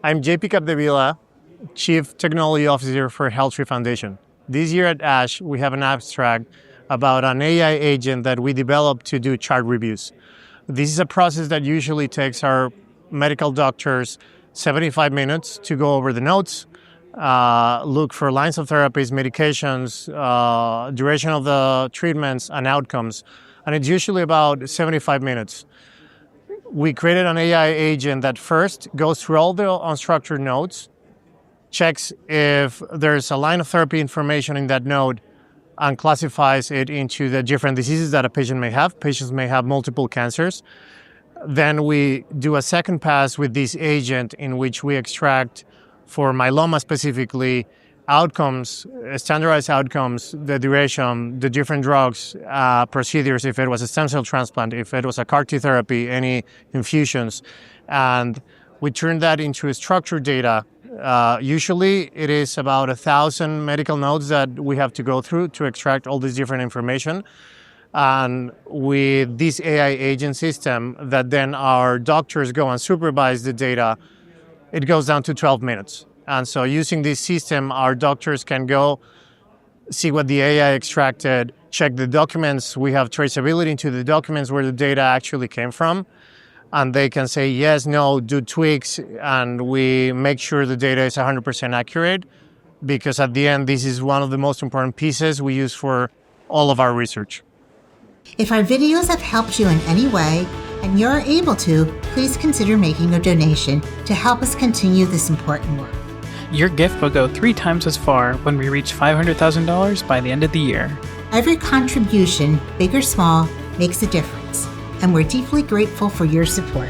I'm JP Capdevila, Chief Technology Officer for HealthTree Foundation. This year at ASH, we have an abstract about an AI agent that we developed to do chart reviews. This is a process that usually takes our medical doctors 75 minutes to go over the notes, look for lines of therapies, medications, duration of the treatments, and outcomes. And it's usually about 75 minutes. We created an AI agent that first goes through all the unstructured notes, checks if there's a line of therapy information in that node, and classifies it into the different diseases that a patient may have. Patients may have multiple cancers. Then we do a second pass with this agent in which we extract, for myeloma specifically, outcomes, standardized outcomes, the duration, the different drugs, procedures, if it was a stem cell transplant, if it was a CAR T therapy, any infusions. And we turn that into structured data. Usually it is about 1,000 medical nodes that we have to go through to extract all this different information. And with this AI agent system that then our doctors go and supervise the data, it goes down to 12 minutes. And so using this system, our doctors can go see what the AI extracted, check the documents. We have traceability into the documents where the data actually came from. And they can say yes, no, do tweaks, and we make sure the data is 100% accurate, because at the end, this is one of the most important pieces we use for all of our research. If our videos have helped you in any way, and you're able to, please consider making a donation to help us continue this important work. Your gift will go 3 times as far when we reach $500,000 by the end of the year. Every contribution, big or small, makes a difference, and we're deeply grateful for your support.